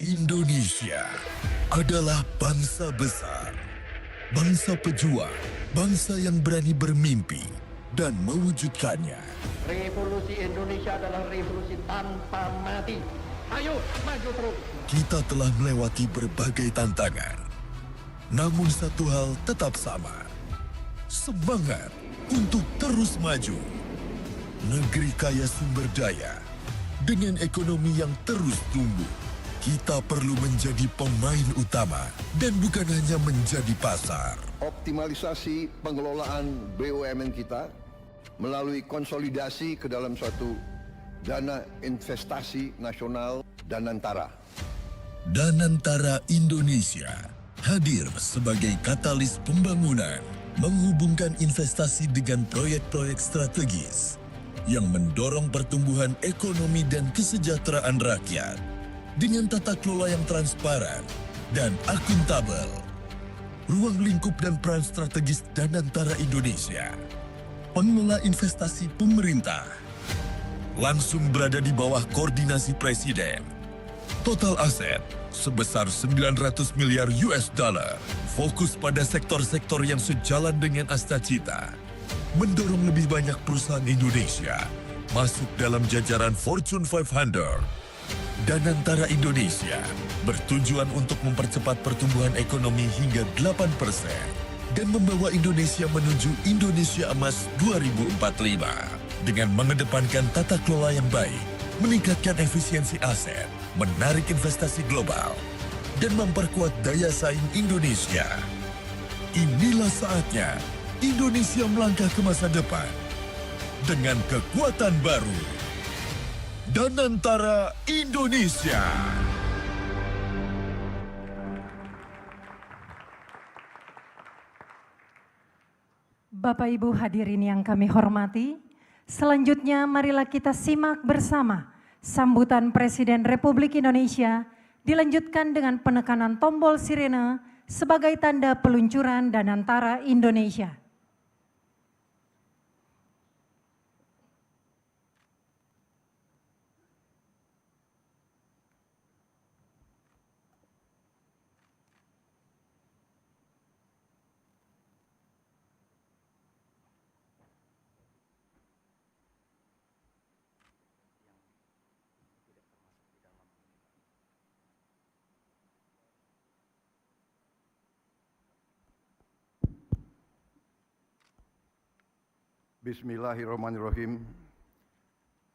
Indonesia adalah bangsa besar, bangsa pejuang, bangsa yang berani bermimpi dan mewujudkannya. Revolusi Indonesia adalah revolusi tanpa mati. Ayo, maju terus. Kita telah melewati berbagai tantangan. Namun satu hal tetap sama. Semangat untuk terus maju. Negeri kaya sumber daya, dengan ekonomi yang terus tumbuh. Kita perlu menjadi pemain utama dan bukan hanya menjadi pasar. Optimalisasi pengelolaan BUMN kita melalui konsolidasi ke dalam suatu dana investasi nasional Danantara. Danantara Indonesia hadir sebagai katalis pembangunan, menghubungkan investasi dengan proyek-proyek strategis yang mendorong pertumbuhan ekonomi dan kesejahteraan rakyat dengan tata kelola yang transparan dan akuntabel. Ruang lingkup dan peran strategis Danantara Indonesia. Pengelola investasi pemerintah langsung berada di bawah koordinasi Presiden. Total aset sebesar 900 miliar US dollar. Fokus pada sektor-sektor yang sejalan dengan Astacita. Mendorong lebih banyak perusahaan Indonesia masuk dalam jajaran Fortune 500. Danantara Indonesia bertujuan untuk mempercepat pertumbuhan ekonomi hingga 8% dan membawa Indonesia menuju Indonesia Emas 2045 dengan mengedepankan tata kelola yang baik, meningkatkan efisiensi aset, menarik investasi global, dan memperkuat daya saing Indonesia. Inilah saatnya Indonesia melangkah ke masa depan dengan kekuatan baru. Danantara Indonesia. Bapak Ibu hadirin yang kami hormati, selanjutnya marilah kita simak bersama sambutan Presiden Republik Indonesia dilanjutkan dengan penekanan tombol sirene sebagai tanda peluncuran Danantara Indonesia. Bismillahirrahmanirrahim.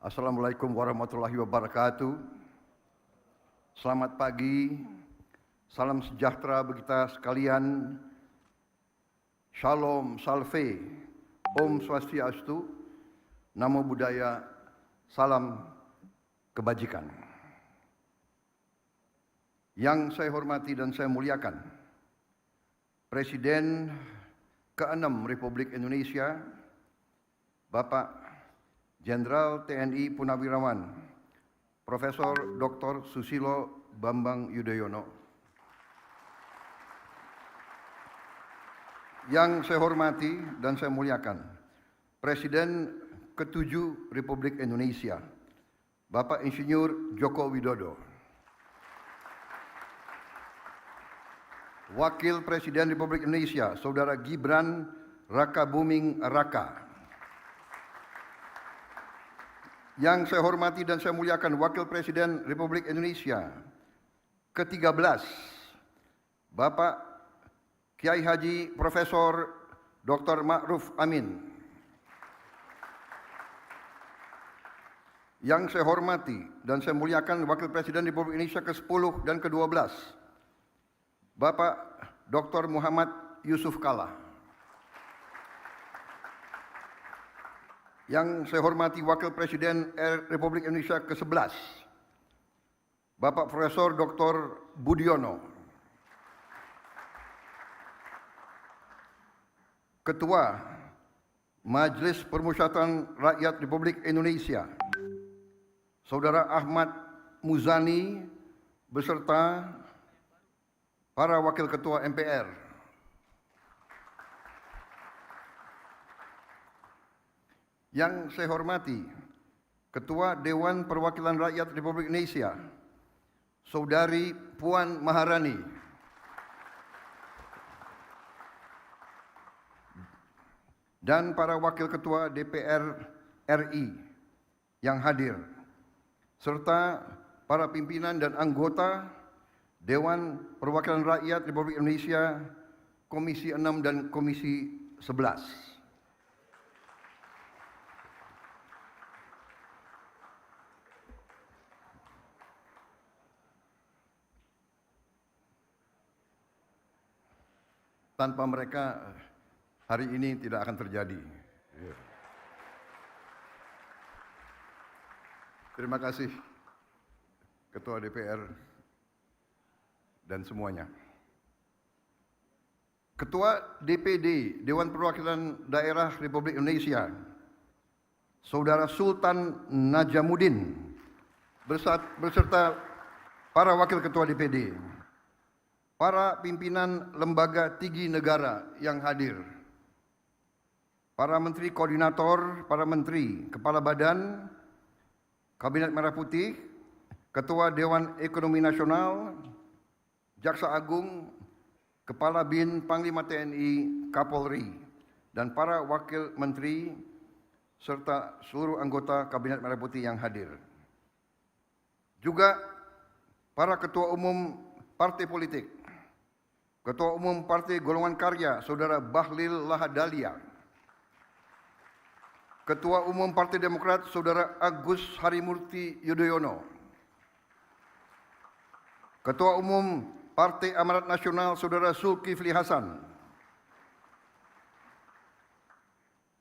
Assalamualaikum warahmatullahi wabarakatuh. Selamat pagi, salam sejahtera bagi kita sekalian. Shalom, salve, Om Swastiastu, Namo Buddhaya, salam kebajikan. Yang saya hormati dan saya muliakan, Presiden ke-6 Republik Indonesia, Bapak Jenderal TNI Purnawirawan Profesor Dr. Susilo Bambang Yudhoyono. Yang saya hormati dan saya muliakan, Presiden ke-7 Republik Indonesia, Bapak Insinyur Joko Widodo. Wakil Presiden Republik Indonesia, Saudara Gibran Rakabuming Raka. Yang saya hormati dan saya muliakan, Wakil Presiden Republik Indonesia ke-13, Bapak Kiai Haji Profesor Dr. Ma'ruf Amin. Yang saya hormati dan saya muliakan, Wakil Presiden Republik Indonesia ke-10 dan ke-12, Bapak Dr. Muhammad Yusuf Kalla. Yang saya hormati, Wakil Presiden Republik Indonesia ke-11, Bapak Profesor Dr. Budiono. Ketua Majelis Permusyawaratan Rakyat Republik Indonesia, Saudara Ahmad Muzani, beserta para Wakil Ketua MPR. Yang saya hormati, Ketua Dewan Perwakilan Rakyat Republik Indonesia, Saudari Puan Maharani, dan para Wakil Ketua DPR RI yang hadir, serta para pimpinan dan anggota Dewan Perwakilan Rakyat Republik Indonesia, Komisi 6 dan Komisi 11. Tanpa mereka, hari ini tidak akan terjadi. Terima kasih, Ketua DPR dan semuanya. Ketua DPD Dewan Perwakilan Daerah Republik Indonesia, Saudara Sultan Najamuddin, beserta para Wakil Ketua DPD, para pimpinan lembaga tinggi negara yang hadir, para menteri koordinator, para menteri, kepala badan, Kabinet Merah Putih, Ketua Dewan Ekonomi Nasional, Jaksa Agung, Kepala BIN, Panglima TNI, Kapolri, dan para wakil menteri, serta seluruh anggota Kabinet Merah Putih yang hadir. Juga para ketua umum partai politik, Ketua Umum Partai Golongan Karya, Saudara Bahlil Lahadalia, Ketua Umum Partai Demokrat, Saudara Agus Harimurti Yudhoyono, Ketua Umum Partai Amanat Nasional, Saudara Zulkifli Hasan,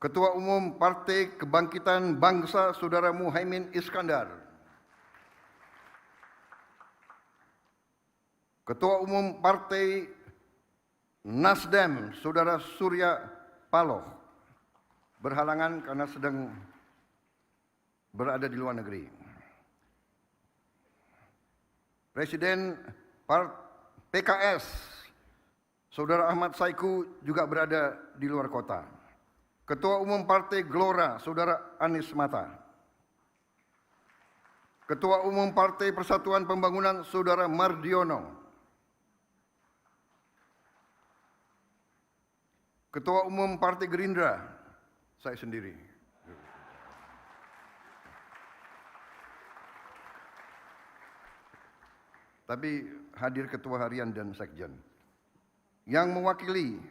Ketua Umum Partai Kebangkitan Bangsa, Saudara Muhaimin Iskandar, Ketua Umum Partai Nasdem, Saudara Surya Paloh, berhalangan karena sedang berada di luar negeri. Presiden PKS, Saudara Ahmad Saiku, juga berada di luar kota. Ketua Umum Partai Gelora, Saudara Anies Mata. Ketua Umum Partai Persatuan Pembangunan, Saudara Mardiono. Ketua Umum Partai Gerindra, saya sendiri. Tapi hadir Ketua Harian dan Sekjen. Yang mewakili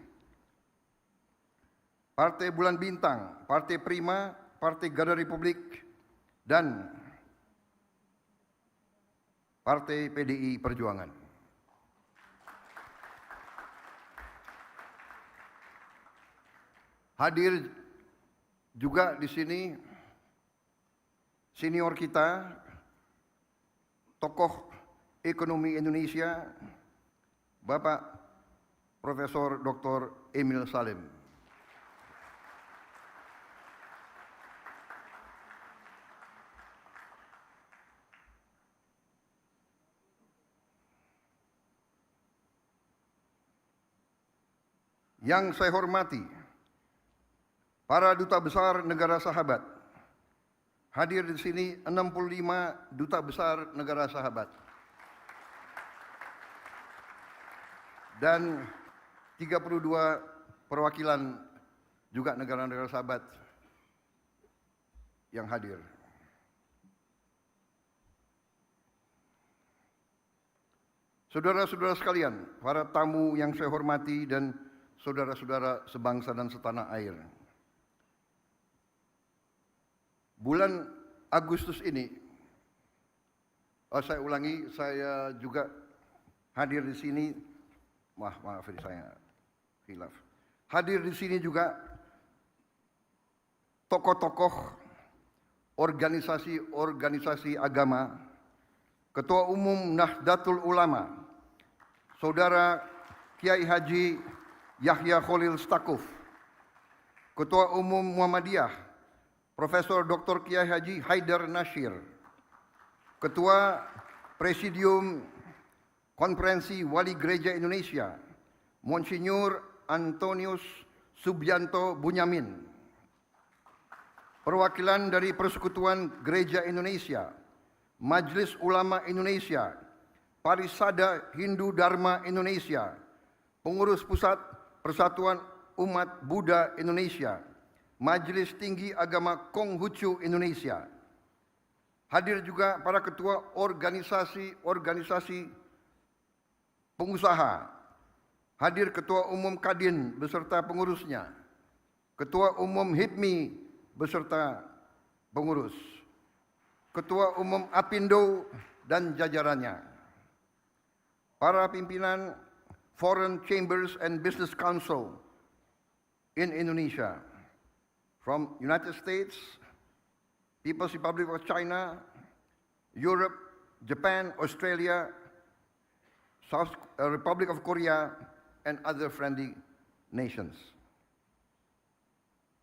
Partai Bulan Bintang, Partai Prima, Partai Garda Republik, dan Partai PDI Perjuangan. Hadir juga di sini senior kita, tokoh ekonomi Indonesia, Bapak Profesor Dr. Emil Salim. Yang saya hormati, para duta besar negara sahabat. Hadir di sini 65 duta besar negara sahabat. Dan 32 perwakilan juga negara-negara sahabat yang hadir. Saudara-saudara sekalian, para tamu yang saya hormati dan saudara-saudara sebangsa dan setanah air. Bulan Agustus ini, saya ulangi, saya juga hadir di sini. Maaf ini saya khilaf. Hadir di sini juga tokoh-tokoh organisasi-organisasi agama, Ketua Umum Nahdlatul Ulama, Saudara Kiai Haji Yahya Khalil Stakuf, Ketua Umum Muhammadiyah, Profesor Dr. Kiai Haji Haidar Nasir, Ketua Presidium Konferensi Wali Gereja Indonesia, Monsinyur Antonius Subianto Bunyamin, perwakilan dari Persekutuan Gereja Indonesia, Majelis Ulama Indonesia, Parisada Hindu Dharma Indonesia, Pengurus Pusat Persatuan Umat Buddha Indonesia, Majelis Tinggi Agama Konghucu Indonesia. Hadir juga para ketua organisasi pengusaha. Hadir Ketua Umum Kadin beserta pengurusnya. Ketua Umum HIPMI beserta pengurus. Ketua Umum Apindo dan jajarannya. Para pimpinan Foreign Chambers and Business Council in Indonesia, from United States, People's Republic of China, Europe, Japan, Australia, Republic of Korea, and other friendly nations.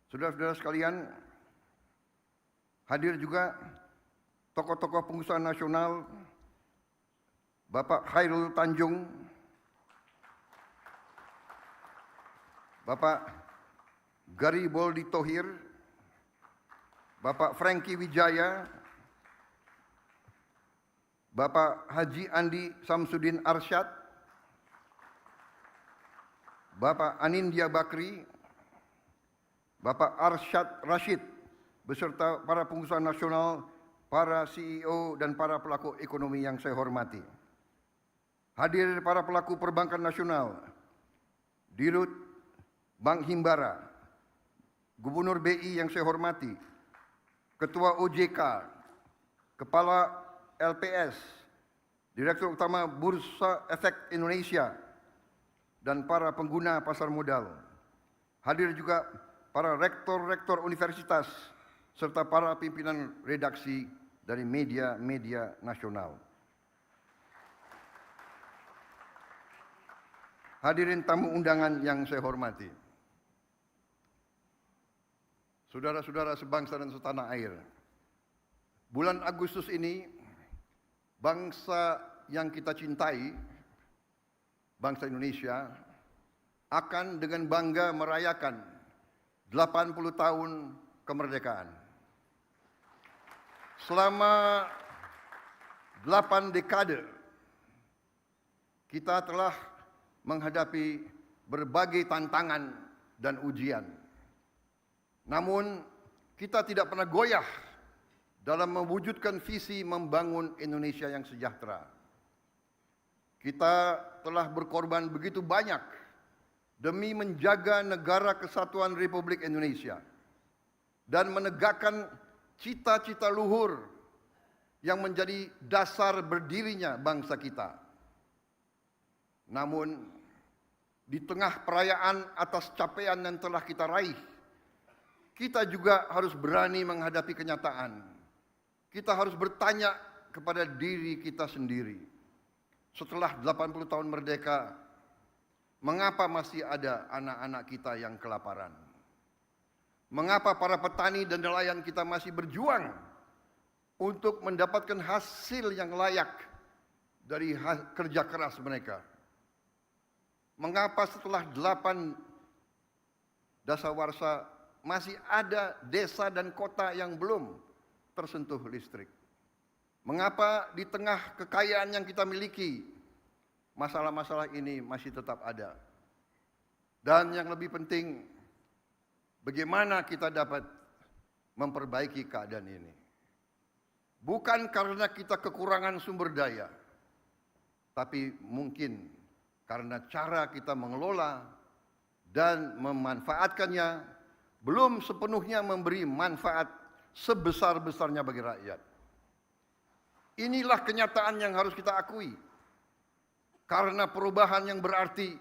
Saudara-saudara sekalian, hadir juga tokoh-tokoh pengusaha nasional, Bapak Khairul Tanjung, Bapak Gariboldi Thohir, Bapak Franky Wijaya, Bapak Haji Andi Samsudin Arsyad, Bapak Anindya Bakri, Bapak Arsyad Rashid, beserta para pengusaha nasional, para CEO dan para pelaku ekonomi yang saya hormati. Hadir para pelaku perbankan nasional, Dirut Bank Himbara, Gubernur BI yang saya hormati, Ketua OJK, Kepala LPS, Direktur Utama Bursa Efek Indonesia, dan para pengguna pasar modal. Hadir juga para rektor-rektor universitas, serta para pimpinan redaksi dari media-media nasional. Hadirin tamu undangan yang saya hormati. Saudara-saudara sebangsa dan setanah air. Bulan Agustus ini, bangsa yang kita cintai, bangsa Indonesia, akan dengan bangga merayakan 80 tahun kemerdekaan. Selama 8 dekade, kita telah menghadapi berbagai tantangan dan ujian. Namun, kita tidak pernah goyah dalam mewujudkan visi membangun Indonesia yang sejahtera. Kita telah berkorban begitu banyak demi menjaga negara kesatuan Republik Indonesia dan menegakkan cita-cita luhur yang menjadi dasar berdirinya bangsa kita. Namun, di tengah perayaan atas capaian yang telah kita raih, kita juga harus berani menghadapi kenyataan. Kita harus bertanya kepada diri kita sendiri. Setelah 80 tahun merdeka, mengapa masih ada anak-anak kita yang kelaparan? Mengapa para petani dan nelayan kita masih berjuang untuk mendapatkan hasil yang layak dari kerja keras mereka? Mengapa setelah 8 dasawarsa masih ada desa dan kota yang belum tersentuh listrik? Mengapa di tengah kekayaan yang kita miliki, masalah-masalah ini masih tetap ada? Dan yang lebih penting, bagaimana kita dapat memperbaiki keadaan ini? Bukan karena kita kekurangan sumber daya, tapi mungkin karena cara kita mengelola dan memanfaatkannya belum sepenuhnya memberi manfaat sebesar-besarnya bagi rakyat. Inilah kenyataan yang harus kita akui. Karena perubahan yang berarti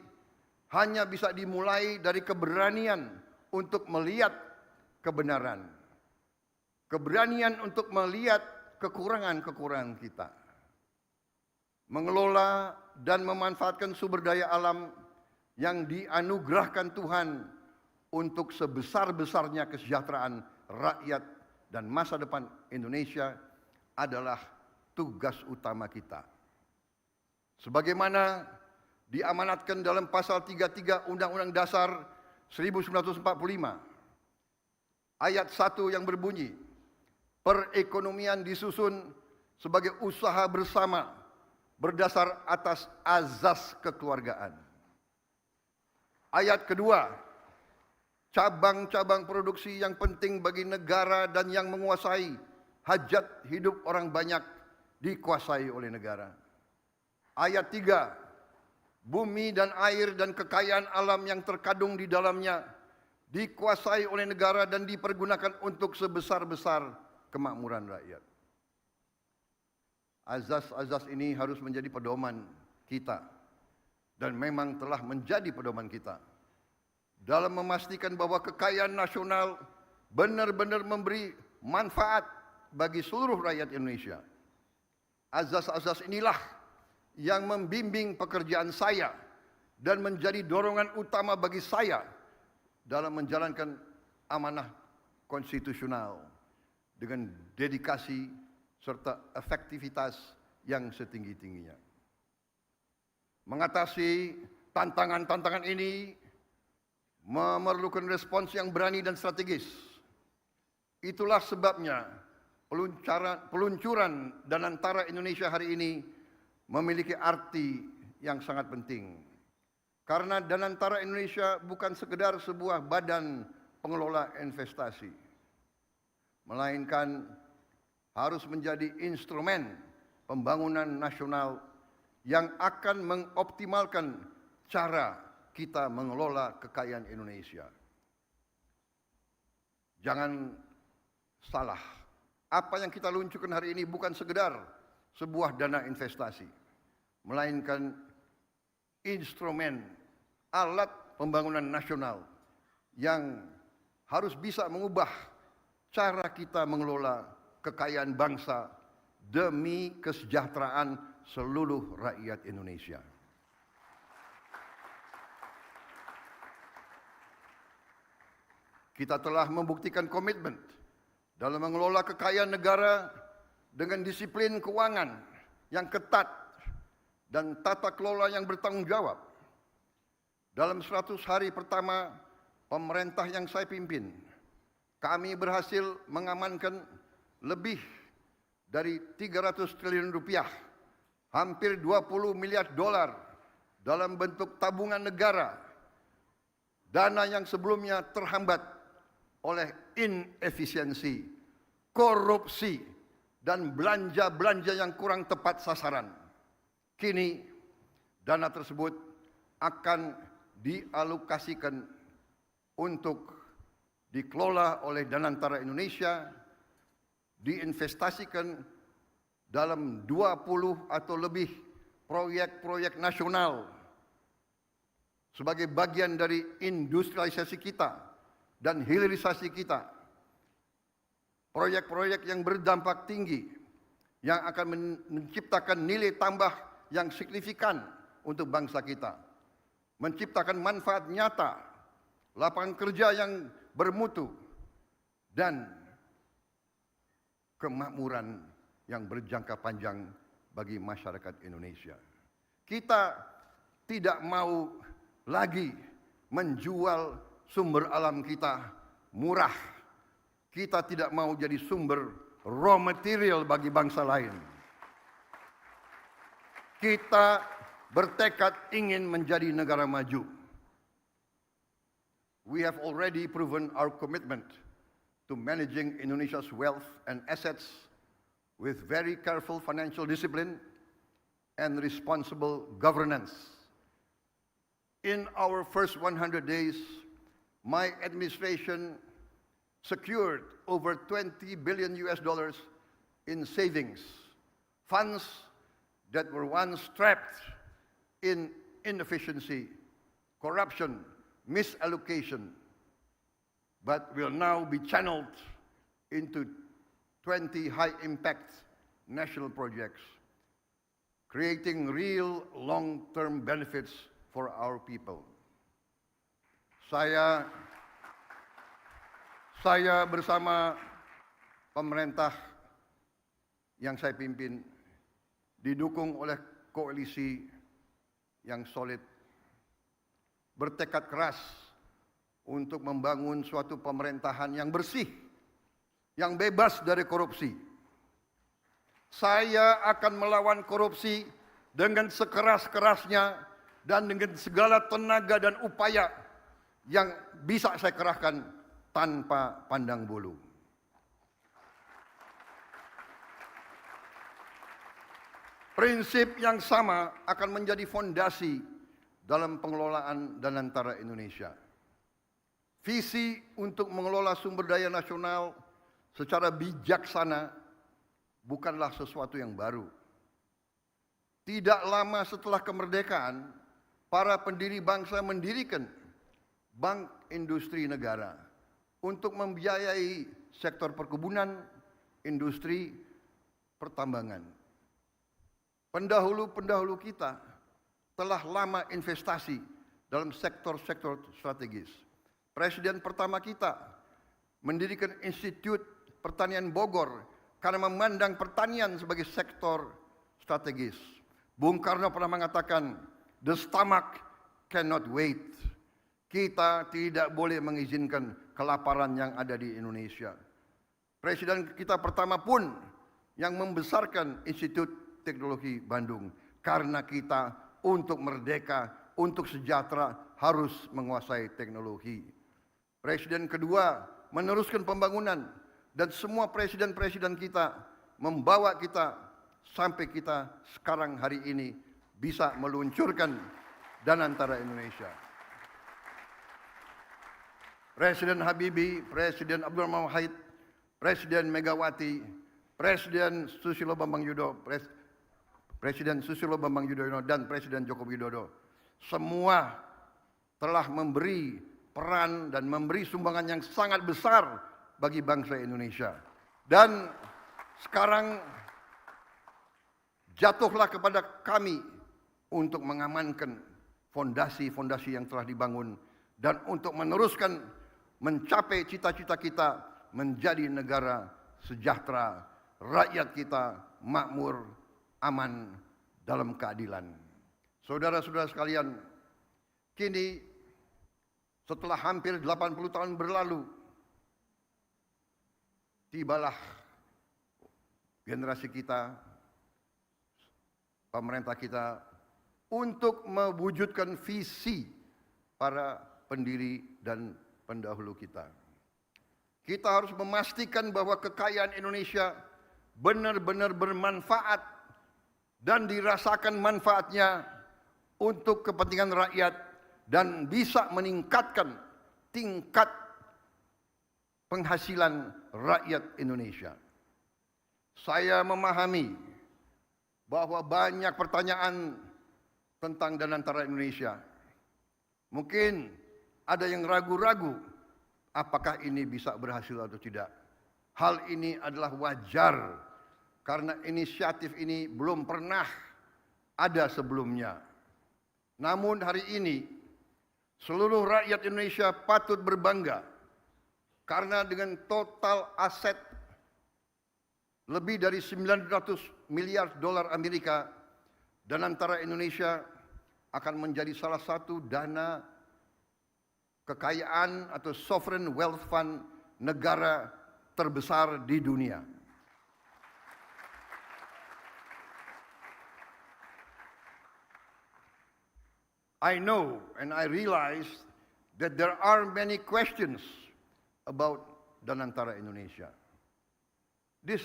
hanya bisa dimulai dari keberanian untuk melihat kebenaran. Keberanian untuk melihat kekurangan-kekurangan kita. Mengelola dan memanfaatkan sumber daya alam yang dianugerahkan Tuhan untuk sebesar-besarnya kesejahteraan rakyat dan masa depan Indonesia adalah tugas utama kita. Sebagaimana diamanatkan dalam pasal 33 Undang-Undang Dasar 1945, ayat 1 yang berbunyi, perekonomian disusun sebagai usaha bersama berdasar atas azas kekeluargaan. Ayat kedua, cabang-cabang produksi yang penting bagi negara dan yang menguasai hajat hidup orang banyak dikuasai oleh negara. Ayat 3, bumi dan air dan kekayaan alam yang terkandung di dalamnya dikuasai oleh negara dan dipergunakan untuk sebesar-besar kemakmuran rakyat. Azas-azas ini harus menjadi pedoman kita dan memang telah menjadi pedoman kita dalam memastikan bahwa kekayaan nasional benar-benar memberi manfaat bagi seluruh rakyat Indonesia. Azas-azas inilah yang membimbing pekerjaan saya dan menjadi dorongan utama bagi saya dalam menjalankan amanah konstitusional dengan dedikasi serta efektivitas yang setinggi-tingginya. Mengatasi tantangan-tantangan ini memerlukan respons yang berani dan strategis. Itulah sebabnya peluncuran Danantara Indonesia hari ini memiliki arti yang sangat penting. Karena Danantara Indonesia bukan sekedar sebuah badan pengelola investasi, melainkan harus menjadi instrumen pembangunan nasional yang akan mengoptimalkan cara kita mengelola kekayaan Indonesia. Jangan salah, apa yang kita luncurkan hari ini bukan sekedar sebuah dana investasi, melainkan instrumen alat pembangunan nasional yang harus bisa mengubah cara kita mengelola kekayaan bangsa demi kesejahteraan seluruh rakyat Indonesia. Kita telah membuktikan komitmen dalam mengelola kekayaan negara dengan disiplin keuangan yang ketat dan tata kelola yang bertanggung jawab. Dalam 100 hari pertama pemerintah yang saya pimpin, kami berhasil mengamankan lebih dari 300 triliun rupiah, hampir 20 miliar dolar dalam bentuk tabungan negara, dana yang sebelumnya terhambat oleh inefisiensi, korupsi, dan belanja-belanja yang kurang tepat sasaran. Kini dana tersebut akan dialokasikan untuk dikelola oleh Danantara Indonesia, diinvestasikan dalam 20 atau lebih proyek-proyek nasional sebagai bagian dari industrialisasi kita dan hilirisasi kita. Proyek-proyek yang berdampak tinggi yang akan menciptakan nilai tambah yang signifikan untuk bangsa kita, menciptakan manfaat nyata, lapangan kerja yang bermutu, dan kemakmuran yang berjangka panjang bagi masyarakat Indonesia. Kita tidak mau lagi menjual sumber alam kita murah. Kita tidak mau jadi sumber raw material bagi bangsa lain. Kita bertekad ingin menjadi negara maju. We have already proven our commitment to managing Indonesia's wealth and assets with very careful financial discipline and responsible governance. In our first 100 days, my administration secured over $20 billion in savings, funds that were once trapped in inefficiency, corruption, misallocation, but will now be channeled into 20 high-impact national projects, creating real long-term benefits for our people. Saya bersama pemerintah yang saya pimpin didukung oleh koalisi yang solid, bertekad keras untuk membangun suatu pemerintahan yang bersih, yang bebas dari korupsi. Saya akan melawan korupsi dengan sekeras-kerasnya dan dengan segala tenaga dan upaya yang bisa saya kerahkan tanpa pandang bulu. Prinsip yang sama akan menjadi fondasi dalam pengelolaan Danantara Indonesia. Visi untuk mengelola sumber daya nasional secara bijaksana bukanlah sesuatu yang baru. Tidak lama setelah kemerdekaan, para pendiri bangsa mendirikan Bank Industri Negara untuk membiayai sektor perkebunan, industri, pertambangan. Pendahulu-pendahulu kita telah lama investasi dalam sektor-sektor strategis. Presiden pertama kita mendirikan Institut Pertanian Bogor karena memandang pertanian sebagai sektor strategis. Bung Karno pernah mengatakan, "The stomach cannot wait." Kita tidak boleh mengizinkan kelaparan yang ada di Indonesia. Presiden kita pertama pun yang membesarkan Institut Teknologi Bandung karena kita untuk merdeka, untuk sejahtera harus menguasai teknologi. Presiden kedua meneruskan pembangunan dan semua presiden-presiden kita membawa kita sampai kita sekarang hari ini bisa meluncurkan Danantara Indonesia. Presiden Habibie, Presiden Abdurrahman Wahid, Presiden Megawati, Presiden Susilo Bambang Yudhoyono, Presiden Susilo Bambang Yudhoyono dan Presiden Joko Widodo semua telah memberi peran dan memberi sumbangan yang sangat besar bagi bangsa Indonesia. Dan sekarang jatuhlah kepada kami untuk mengamankan fondasi-fondasi yang telah dibangun dan untuk meneruskan mencapai cita-cita kita menjadi negara sejahtera, rakyat kita makmur, aman dalam keadilan. Saudara-saudara sekalian, kini setelah hampir 80 tahun berlalu, tibalah generasi kita, pemerintah kita untuk mewujudkan visi para pendiri dan pendahulu kita. Kita harus memastikan bahwa kekayaan Indonesia benar-benar bermanfaat dan dirasakan manfaatnya untuk kepentingan rakyat dan bisa meningkatkan tingkat penghasilan rakyat Indonesia. Saya memahami bahwa banyak pertanyaan tentang Danantara Indonesia. Mungkin ada yang ragu-ragu apakah ini bisa berhasil atau tidak. Hal ini adalah wajar karena inisiatif ini belum pernah ada sebelumnya. Namun hari ini seluruh rakyat Indonesia patut berbangga karena dengan total aset lebih dari 900 miliar dolar Amerika, Danantara Indonesia akan menjadi salah satu dana kekayaan atau sovereign wealth fund negara terbesar di dunia. I know and I realize that there are many questions about Danantara Indonesia. This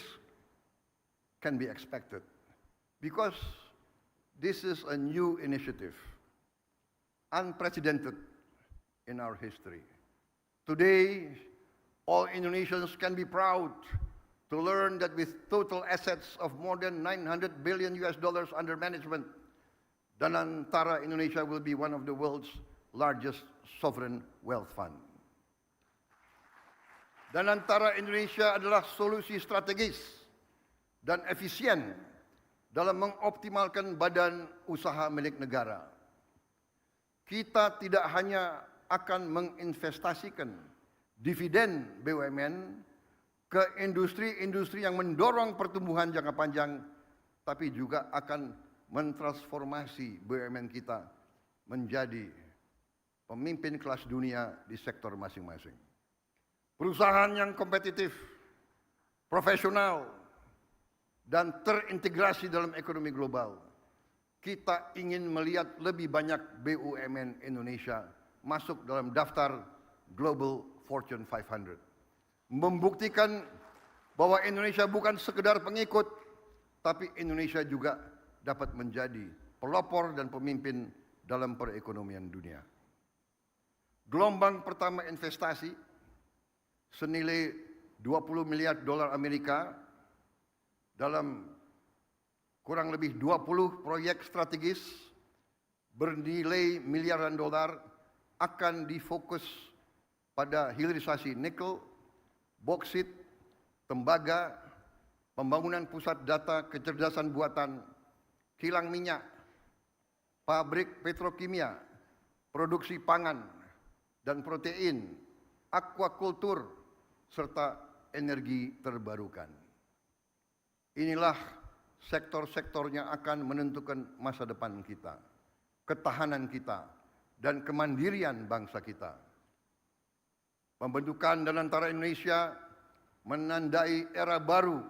can be expected because this is a new initiative, unprecedented in our history. Today, all Indonesians can be proud to learn that with total assets of more than $900 billion under management, Danantara Indonesia will be one of the world's largest sovereign wealth fund. Danantara Indonesia adalah solusi strategis dan efisien dalam mengoptimalkan badan usaha milik negara. Kita tidak hanya akan menginvestasikan dividen BUMN ke industri-industri yang mendorong pertumbuhan jangka panjang, tapi juga akan mentransformasi BUMN kita menjadi pemimpin kelas dunia di sektor masing-masing. Perusahaan yang kompetitif, profesional, dan terintegrasi dalam ekonomi global. kita ingin melihat lebih banyak BUMN Indonesia masuk dalam daftar Global Fortune 500. Membuktikan bahwa Indonesia bukan sekedar pengikut, tapi Indonesia juga dapat menjadi pelopor dan pemimpin dalam perekonomian dunia. Gelombang pertama investasi senilai 20 miliar dolar Amerika dalam kurang lebih 20 proyek strategis bernilai miliaran dolar akan difokus pada hilirisasi nikel, boksit, tembaga, pembangunan pusat data kecerdasan buatan, kilang minyak, pabrik petrokimia, produksi pangan dan protein, aquakultur, serta energi terbarukan. Inilah sektor-sektornya akan menentukan masa depan kita, ketahanan kita, dan kemandirian bangsa kita. Pembentukan Danantara Indonesia menandai era baru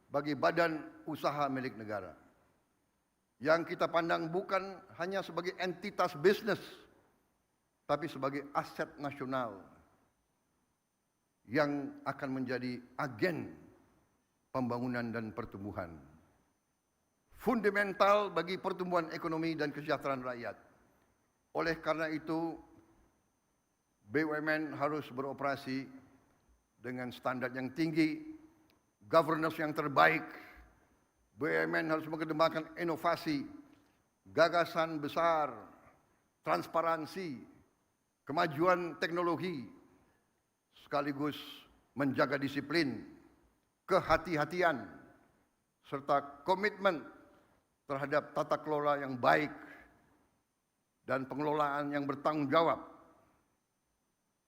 bagi badan usaha milik negara, yang kita pandang bukan hanya sebagai entitas bisnis, tapi sebagai aset nasional yang akan menjadi agen pembangunan dan pertumbuhan. Fundamental bagi pertumbuhan ekonomi dan kesejahteraan rakyat. Oleh karena itu, BUMN harus beroperasi dengan standar yang tinggi, governance yang terbaik. BUMN harus mengembangkan inovasi, gagasan besar, transparansi, kemajuan teknologi, sekaligus menjaga disiplin, kehati-hatian, serta komitmen terhadap tata kelola yang baik dan pengelolaan yang bertanggung jawab.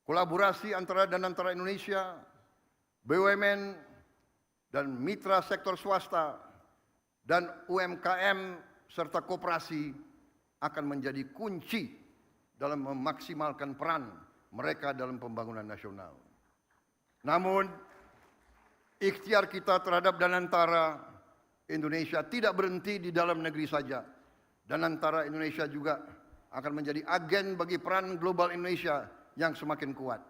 Kolaborasi antara Danantara Indonesia, BUMN, dan mitra sektor swasta, dan UMKM serta koperasi akan menjadi kunci dalam memaksimalkan peran mereka dalam pembangunan nasional. Namun, ikhtiar kita terhadap Danantara Indonesia tidak berhenti di dalam negeri saja. Danantara Indonesia juga akan menjadi agen bagi peran global Indonesia yang semakin kuat.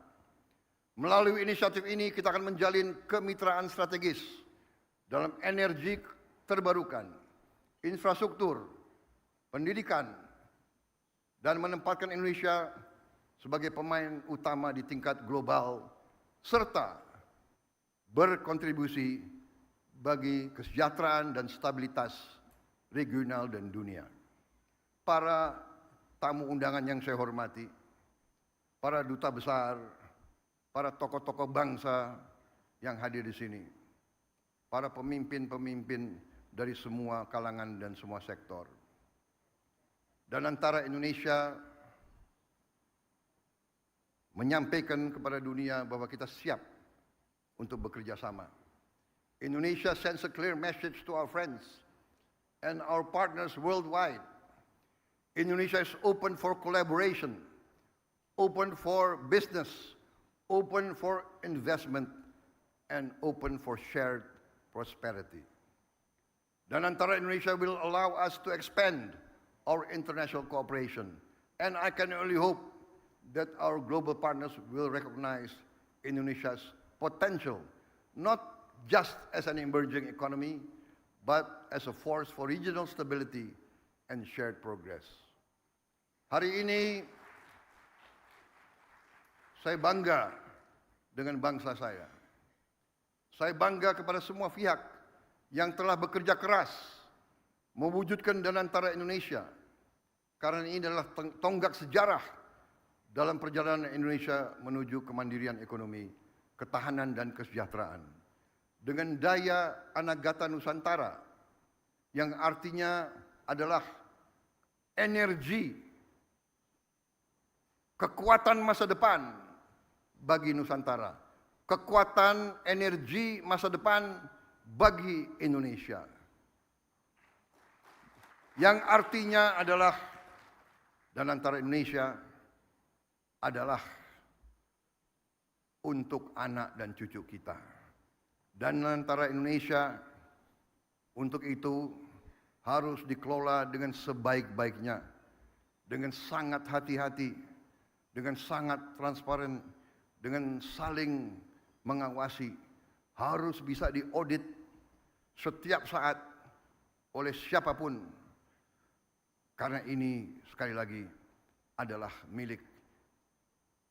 Melalui inisiatif ini kita akan menjalin kemitraan strategis dalam energi terbarukan, infrastruktur, pendidikan, dan menempatkan Indonesia sebagai pemain utama di tingkat global, serta berkontribusi bagi kesejahteraan dan stabilitas regional dan dunia. Para tamu undangan yang saya hormati, para duta besar, para tokoh-tokoh bangsa yang hadir di sini, para pemimpin-pemimpin dari semua kalangan dan semua sektor. Danantara Indonesia menyampaikan kepada dunia bahwa kita siap untuk bekerja sama. Indonesia sends a clear message to our friends and our partners worldwide. Indonesia is open for collaboration, open for business, open for investment, and open for shared prosperity. Danantara Indonesia will allow us to expand our international cooperation, and I can only hope that our global partners will recognize Indonesia's potential, not just as an emerging economy, but as a force for regional stability and shared progress. Hari ini saya bangga dengan bangsa saya. Saya bangga kepada semua pihak yang telah bekerja keras mewujudkan Danantara Indonesia, karena ini adalah tonggak sejarah dalam perjalanan Indonesia menuju kemandirian ekonomi, ketahanan dan kesejahteraan. Dengan daya Anagata Nusantara yang artinya adalah energi, kekuatan masa depan bagi Nusantara, kekuatan energi masa depan bagi Indonesia. Yang artinya adalah Danantara Indonesia adalah untuk anak dan cucu kita. Dan Danantara Indonesia untuk itu harus dikelola dengan sebaik-baiknya, dengan sangat hati-hati, dengan sangat transparan, dengan saling mengawasi, harus bisa diaudit setiap saat oleh siapapun. Karena ini sekali lagi adalah milik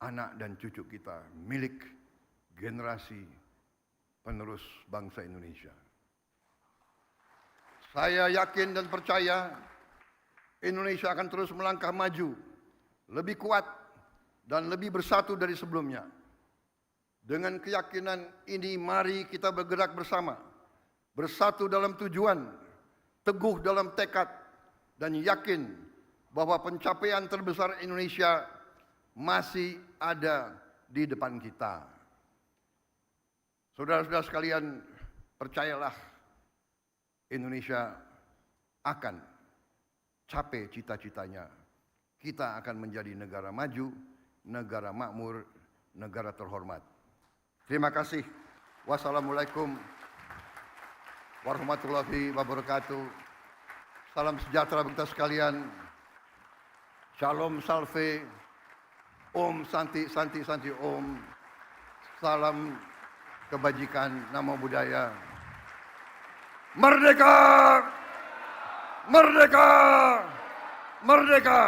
anak dan cucu kita, milik generasi penerus bangsa Indonesia. Saya yakin dan percaya Indonesia akan terus melangkah maju, lebih kuat dan lebih bersatu dari sebelumnya. Dengan keyakinan ini mari kita bergerak bersama, bersatu dalam tujuan, teguh dalam tekad, dan yakin bahwa pencapaian terbesar Indonesia masih ada di depan kita. Saudara-saudara sekalian, percayalah, Indonesia akan capai cita-citanya. Kita akan menjadi negara maju, negara makmur, negara terhormat. Terima kasih. Wassalamualaikum warahmatullahi wabarakatuh. Salam sejahtera bagi kita sekalian. Shalom salve. Om Santi Santi Santi Om. Salam kebajikan, namo buddhaya. Merdeka! Merdeka! Merdeka!